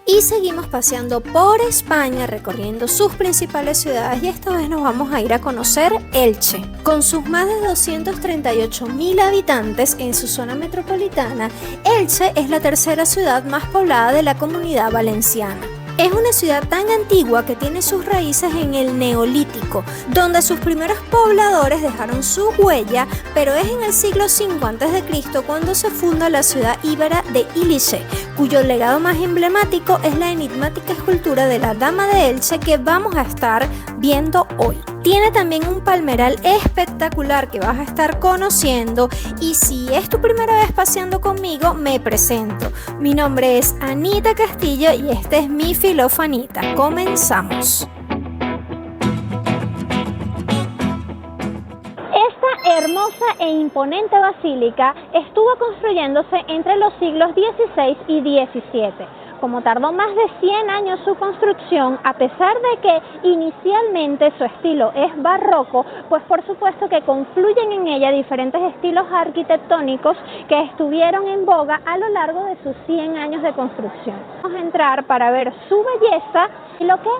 Y seguimos paseando por España, recorriendo sus principales ciudades, y esta vez nos vamos a ir a conocer Elche. Con sus más de 238.000 habitantes en su zona metropolitana, Elche es la tercera ciudad más poblada de la Comunidad Valenciana. Es una ciudad tan antigua que tiene sus raíces en el Neolítico, donde sus primeros pobladores dejaron su huella, pero es en el siglo V a.C. cuando se funda la ciudad íbera de Illiche, cuyo legado más emblemático es la enigmática escultura de la Dama de Elche que vamos a estar viendo hoy. Tiene también un palmeral espectacular que vas a estar conociendo, y si es tu primera vez paseando conmigo, me presento. Mi nombre es Anita Castillo y este es mi Filofanita. Comenzamos. Esta hermosa e imponente basílica estuvo construyéndose entre los siglos XVI y XVII. Como tardó más de 100 años su construcción, a pesar de que inicialmente su estilo es barroco, pues por supuesto que confluyen en ella diferentes estilos arquitectónicos que estuvieron en boga a lo largo de sus 100 años de construcción. Vamos a entrar para ver su belleza y lo que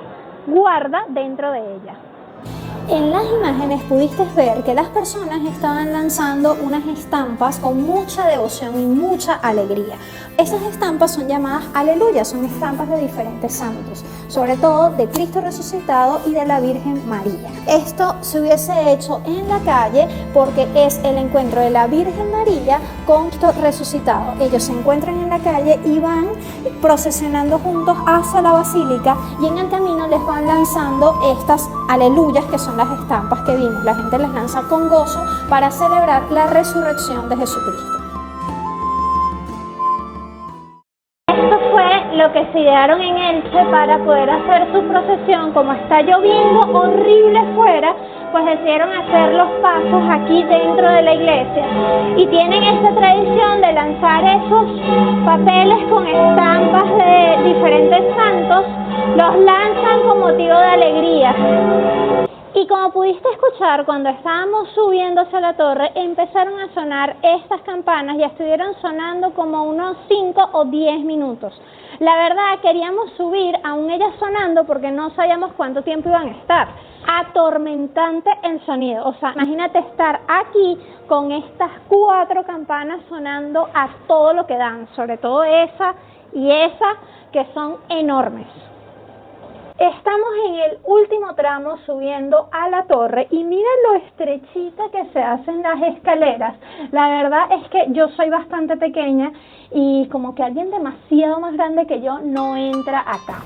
guarda dentro de ella. En las imágenes pudiste ver que las personas estaban lanzando unas estampas con mucha devoción y mucha alegría. Esas estampas son llamadas aleluyas, son estampas de diferentes santos, sobre todo de Cristo resucitado y de la Virgen María. Esto se hubiese hecho en la calle porque es el encuentro de la Virgen María con Cristo resucitado. Ellos se encuentran en la calle y van procesionando juntos hacia la basílica, y en el camino les van lanzando estas aleluyas, que son las estampas que vimos. La gente las lanza con gozo para celebrar la resurrección de Jesucristo. Esto fue lo que se idearon en Elche para poder hacer su procesión. Como está lloviendo horrible fuera, pues decidieron hacer los pasos aquí dentro de la iglesia, y tienen esta tradición de lanzar esos papeles con estampas de diferentes santos. Los lanzan con motivo de alegría. Y como pudiste escuchar, cuando estábamos subiendo hacia la torre, empezaron a sonar estas campanas, y estuvieron sonando como unos 5 o 10 minutos. La verdad, queríamos subir aún ellas sonando porque no sabíamos cuánto tiempo iban a estar. Atormentante el sonido, o sea, imagínate estar aquí con estas 4 campanas sonando a todo lo que dan, sobre todo esa y esa, que son enormes. Estamos en el último tramo subiendo a la torre, y mira lo estrechita que se hacen las escaleras. La verdad es que yo soy bastante pequeña y como que alguien demasiado más grande que yo no entra acá.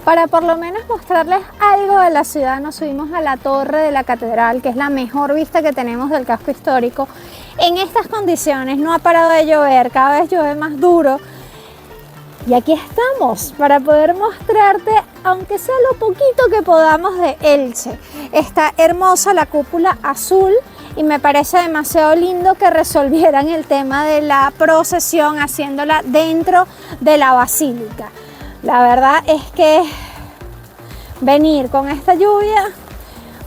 Para por lo menos mostrarles algo de la ciudad, nos subimos a la torre de la catedral, que es la mejor vista que tenemos del casco histórico. En estas condiciones no ha parado de llover, cada vez llueve más duro. Y aquí estamos para poder mostrarte, aunque sea lo poquito que podamos, de Elche. Está hermosa la cúpula azul, y me parece demasiado lindo que resolvieran el tema de la procesión haciéndola dentro de la basílica. La verdad es que venir con esta lluvia,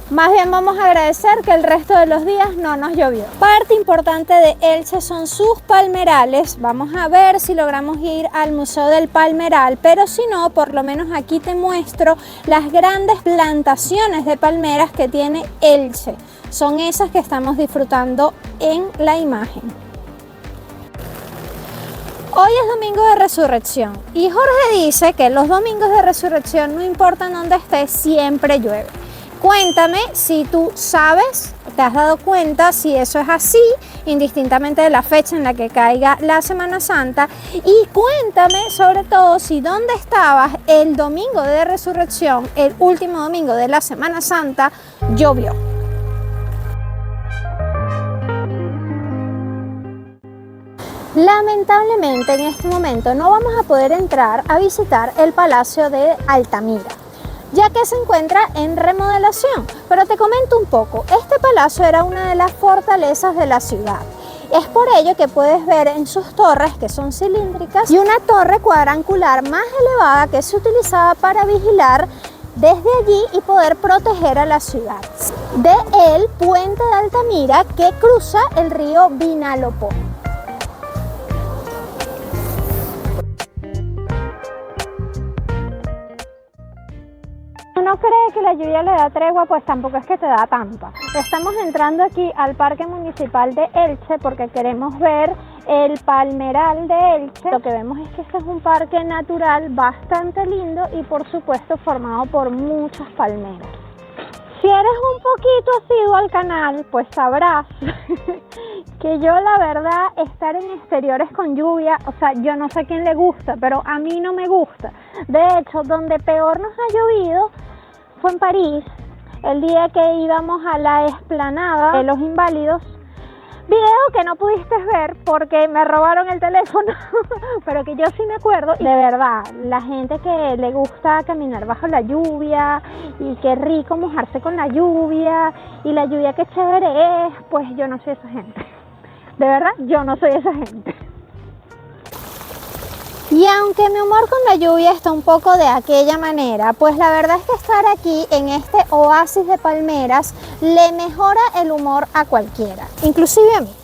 más bien vamos a agradecer que el resto de los días no nos llovió. Parte importante de Elche son sus palmerales. Vamos a ver si logramos ir al Museo del Palmeral, pero si no, por lo menos aquí te muestro las grandes plantaciones de palmeras que tiene Elche. Son esas que estamos disfrutando en la imagen. Hoy es domingo de resurrección, y Jorge dice que los domingos de resurrección, no importa en dónde estés, siempre llueve. Cuéntame si tú sabes, te has dado cuenta si eso es así, indistintamente de la fecha en la que caiga la Semana Santa, y cuéntame sobre todo si dónde estabas el domingo de resurrección, el último domingo de la Semana Santa, llovió. Lamentablemente en este momento no vamos a poder entrar a visitar el Palacio de Altamira, ya que se encuentra en remodelación, pero te comento un poco. Este palacio era una de las fortalezas de la ciudad. Es por ello que puedes ver en sus torres, que son cilíndricas, y una torre cuadrangular más elevada que se utilizaba para vigilar desde allí y poder proteger a la ciudad. De el puente de Altamira que cruza el río Vinalopó. Uno cree que la lluvia le da tregua, pues tampoco es que te da tanta. Estamos entrando aquí al Parque Municipal de Elche porque queremos ver el Palmeral de Elche. Lo que vemos es que este es un parque natural bastante lindo y por supuesto formado por muchas palmeras. Si eres un poquito asiduo al canal, pues sabrás que yo la verdad estar en exteriores con lluvia, o sea, yo no sé a quién le gusta, pero a mí no me gusta. De hecho, donde peor nos ha llovido fue en París, el día que íbamos a la explanada de los Inválidos. Video que no pudiste ver porque me robaron el teléfono, pero que yo sí me acuerdo. De verdad, la gente que le gusta caminar bajo la lluvia y qué rico mojarse con la lluvia y la lluvia qué chévere es, pues yo no soy esa gente. De verdad, yo no soy esa gente. Y aunque mi humor con la lluvia está un poco de aquella manera, pues la verdad es que estar aquí en este oasis de palmeras le mejora el humor a cualquiera, inclusive a mí.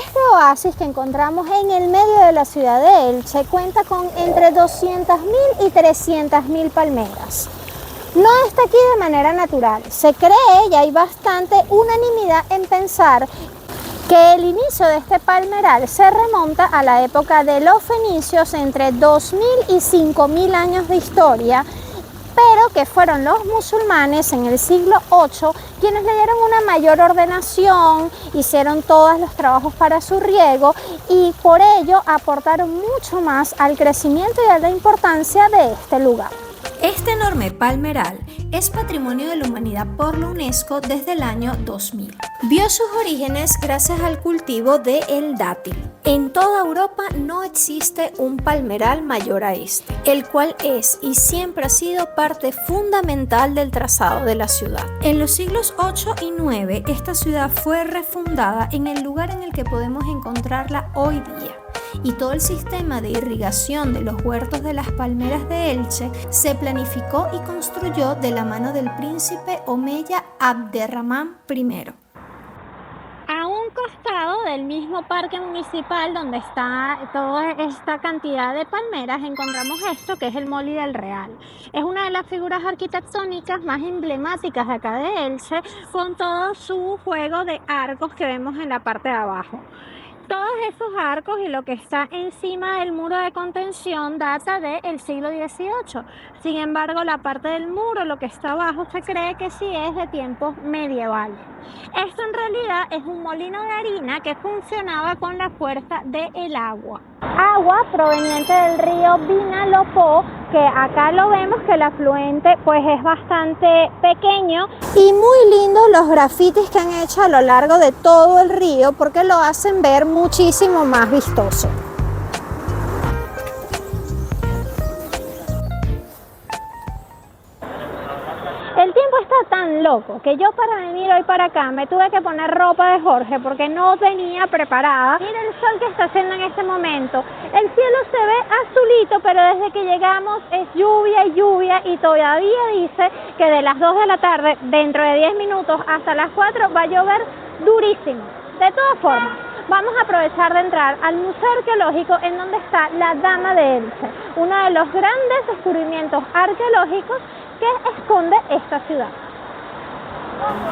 Este oasis que encontramos en el medio de la ciudad de Elche cuenta con entre 200.000 y 300.000 palmeras. No está aquí de manera natural, se cree y hay bastante unanimidad en pensar que el inicio de este palmeral se remonta a la época de los fenicios, entre 2.000 y 5.000 años de historia, pero que fueron los musulmanes en el siglo VIII quienes le dieron una mayor ordenación, hicieron todos los trabajos para su riego y por ello aportaron mucho más al crecimiento y a la importancia de este lugar. Este enorme palmeral es Patrimonio de la Humanidad por la UNESCO desde el año 2000. Vio sus orígenes gracias al cultivo del dátil. En toda Europa no existe un palmeral mayor a este, el cual es y siempre ha sido parte fundamental del trazado de la ciudad. En los siglos 8 y 9, esta ciudad fue refundada en el lugar en el que podemos encontrarla hoy día. Y todo el sistema de irrigación de los huertos de las palmeras de Elche se planificó y construyó de la mano del príncipe omeya Abderramán I. A un costado del mismo parque municipal donde está toda esta cantidad de palmeras encontramos esto que es el Molí del Real. Es una de las figuras arquitectónicas más emblemáticas de acá de Elche, con todo su juego de arcos que vemos en la parte de abajo. Todos esos arcos y lo que está encima del muro de contención data del siglo XVIII. Sin embargo, la parte del muro, lo que está abajo, se cree que sí es de tiempos medievales. Esto en realidad es un molino de harina que funcionaba con la fuerza del agua. Agua proveniente del río Vinalopó, que acá lo vemos que el afluente pues es bastante pequeño. Y muy lindos los grafitis que han hecho a lo largo de todo el río porque lo hacen ver muchísimo más vistoso. El tiempo está tan loco que yo para venir hoy para acá me tuve que poner ropa de Jorge porque no venía preparada. Mira el sol que está haciendo en este momento. El cielo se ve azulito, pero desde que llegamos es lluvia y lluvia y todavía dice que de las 2 de la tarde, dentro de 10 minutos hasta las 4 va a llover durísimo. De todas formas, vamos a aprovechar de entrar al Museo Arqueológico en donde está la Dama de Elche, uno de los grandes descubrimientos arqueológicos que esconde esta ciudad.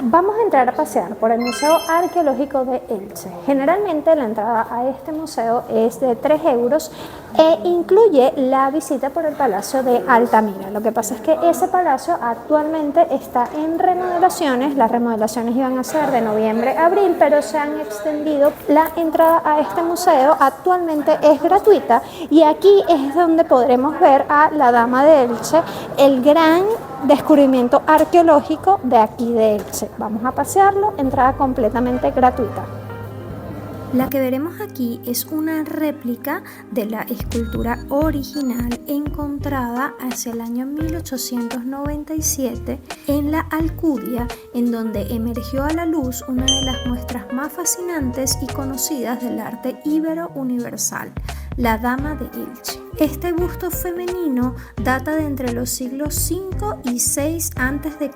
Vamos a entrar a pasear por el Museo Arqueológico de Elche. Generalmente la entrada a este museo es de 3 euros e incluye la visita por el Palacio de Altamira. Lo que pasa es que ese palacio actualmente está en remodelaciones. Las remodelaciones iban a ser de noviembre a abril, pero se han extendido. La entrada a este museo actualmente es gratuita y aquí es donde podremos ver a la Dama de Elche, el gran descubrimiento arqueológico de aquí de Elche. Vamos a pasearlo, entrada completamente gratuita. La que veremos aquí es una réplica de la escultura original encontrada hacia el año 1897 en la Alcudia, en donde emergió a la luz una de las muestras más fascinantes y conocidas del arte íbero universal, la Dama de Elche. Este busto femenino data de entre los siglos V y VI a.C.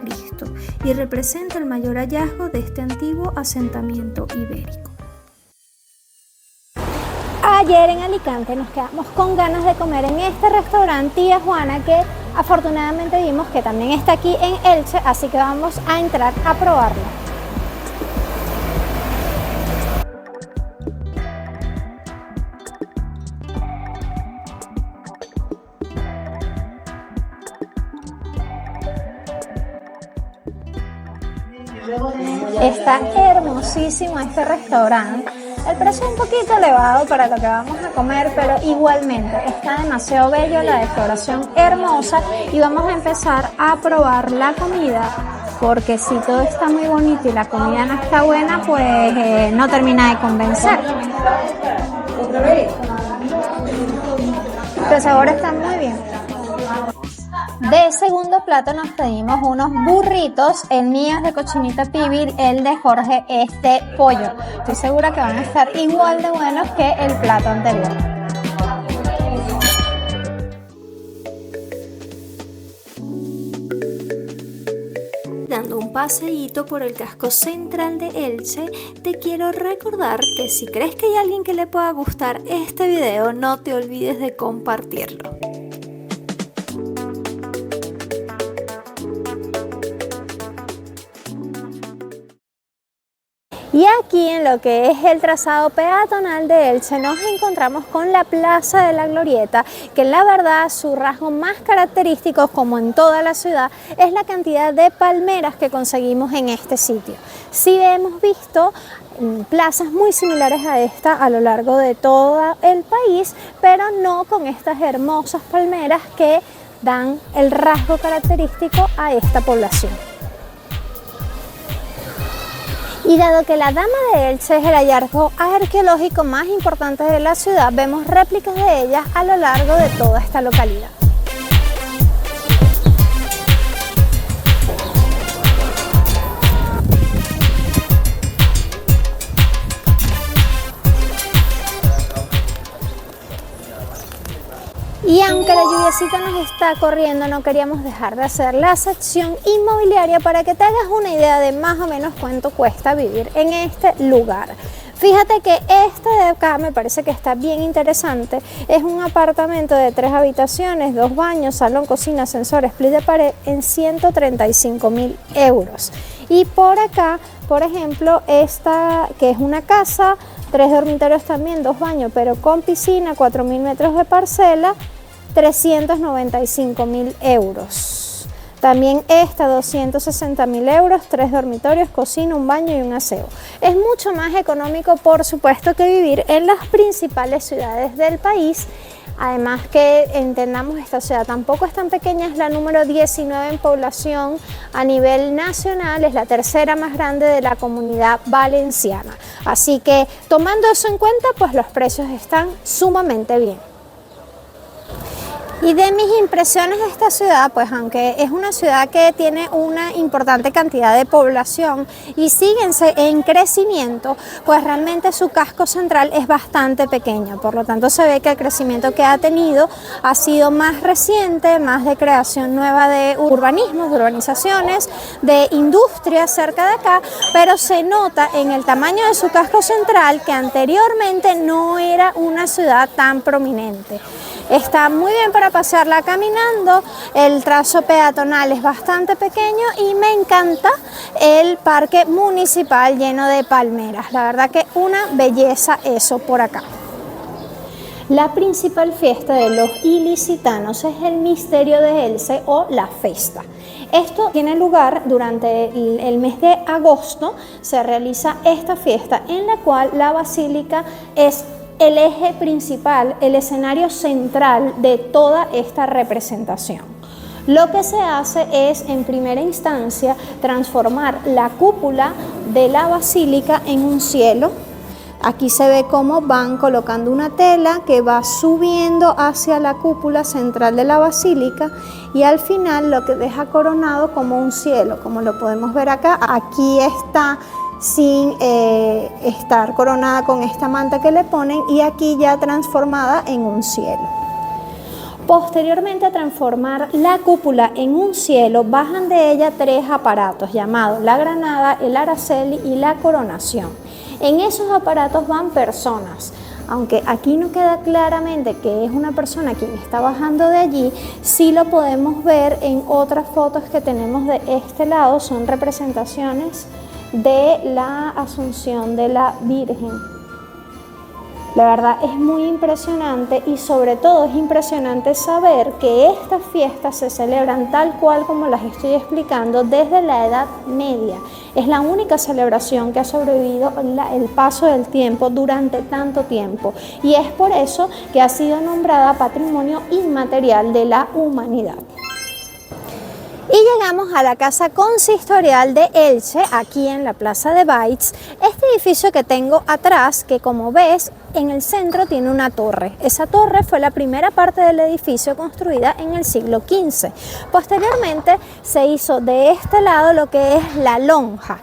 y representa el mayor hallazgo de este antiguo asentamiento ibérico. Ayer en Alicante nos quedamos con ganas de comer en este restaurante Tía Juana, que afortunadamente vimos que también está aquí en Elche, así que vamos a entrar a probarlo. Está hermosísimo este restaurante. El precio es un poquito elevado para lo que vamos a comer, pero igualmente está demasiado bello, la decoración hermosa, y vamos a empezar a probar la comida, porque si todo está muy bonito y la comida no está buena, pues no termina de convencer. El sabor está muy bien. De segundo plato nos pedimos unos burritos, el mío es de cochinita pibil, el de Jorge es de pollo. Estoy segura que van a estar igual de buenos que el plato anterior. Dando un paseíto por el casco central de Elche, te quiero recordar que si crees que hay alguien que le pueda gustar este video, no te olvides de compartirlo. Y aquí en lo que es el trazado peatonal de Elche nos encontramos con la Plaza de la Glorieta, que la verdad su rasgo más característico, como en toda la ciudad, es la cantidad de palmeras que conseguimos en este sitio. Sí hemos visto plazas muy similares a esta a lo largo de todo el país, pero no con estas hermosas palmeras que dan el rasgo característico a esta población. Y dado que la Dama de Elche es el hallazgo arqueológico más importante de la ciudad, vemos réplicas de ellas a lo largo de toda esta localidad. Y aunque la lluviacita nos está corriendo, no queríamos dejar de hacer la sección inmobiliaria para que te hagas una idea de más o menos cuánto cuesta vivir en este lugar. Fíjate que este de acá me parece que está bien interesante. Es un apartamento de 3 habitaciones, 2 baños, salón, cocina, ascensor, split de pared en 135.000 euros. Y por acá, por ejemplo, esta que es una casa, 3 dormitorios también, 2 baños, pero con piscina, 4.000 metros de parcela, 395.000 euros. También esta, 260.000 euros, 3 dormitorios, cocina, un baño y un aseo. Es mucho más económico, por supuesto, que vivir en las principales ciudades del país. Además que entendamos, esta ciudad tampoco es tan pequeña, es la número 19 en población a nivel nacional, es la tercera más grande de la Comunidad Valenciana. Así que tomando eso en cuenta, pues los precios están sumamente bien. Y de mis impresiones de esta ciudad, pues aunque es una ciudad que tiene una importante cantidad de población y sigue en crecimiento, pues realmente su casco central es bastante pequeño. Por lo tanto, se ve que el crecimiento que ha tenido ha sido más reciente, más de creación nueva de urbanismos, de urbanizaciones, de industrias cerca de acá, pero se nota en el tamaño de su casco central que anteriormente no era una ciudad tan prominente. Está muy bien para pasearla caminando, el trazo peatonal es bastante pequeño y me encanta el parque municipal lleno de palmeras. La verdad que una belleza eso por acá. La principal fiesta de los ilicitanos es el Misterio de Elche o la Festa. Esto tiene lugar durante el mes de agosto, se realiza esta fiesta en la cual la basílica es el eje principal, el escenario central de toda esta representación. Lo que se hace es, en primera instancia, transformar la cúpula de la basílica en un cielo. Aquí se ve cómo van colocando una tela que va subiendo hacia la cúpula central de la basílica y al final lo que deja coronado como un cielo, como lo podemos ver acá. Aquí está sin estar coronada con esta manta que le ponen, y aquí ya transformada en un cielo. Posteriormente a transformar la cúpula en un cielo, bajan de ella 3 aparatos llamados la granada, el araceli y la coronación. En esos aparatos van personas. Aunque aquí no queda claramente que es una persona quien está bajando de allí, sí lo podemos ver en otras fotos que tenemos de este lado. Son representaciones de la Asunción de la Virgen. La verdad es muy impresionante, y sobre todo es impresionante saber que estas fiestas se celebran tal cual como las estoy explicando desde la Edad Media. Es la única celebración que ha sobrevivido el paso del tiempo durante tanto tiempo, y es por eso que ha sido nombrada Patrimonio Inmaterial de la Humanidad. Y llegamos a la Casa Consistorial de Elche, aquí en la Plaza de Baix. Este edificio que tengo atrás, que como ves, en el centro tiene una torre. Esa torre fue la primera parte del edificio construida en el siglo XV. Posteriormente se hizo de este lado lo que es la lonja.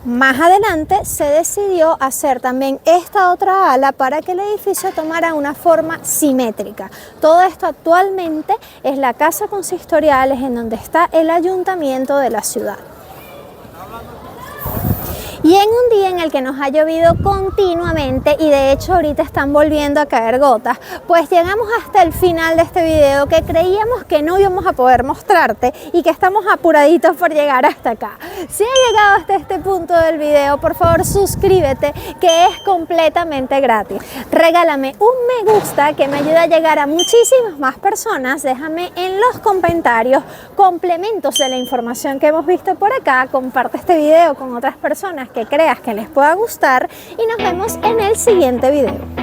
Más adelante se decidió hacer también esta otra ala para que el edificio tomara una forma simétrica. Todo esto actualmente es la Casa Consistorial, es en donde está el ayuntamiento de la ciudad. Y en un día en el que nos ha llovido continuamente, y de hecho ahorita están volviendo a caer gotas, pues llegamos hasta el final de este video, que creíamos que no íbamos a poder mostrarte y que estamos apuraditos por llegar hasta acá. Si has llegado hasta este punto del video, por favor suscríbete, que es completamente gratis. Regálame un me gusta que me ayuda a llegar a muchísimas más personas. Déjame en los comentarios complementos de la información que hemos visto por acá. Comparte este video con otras personas que creas que les pueda gustar, y nos vemos en el siguiente video.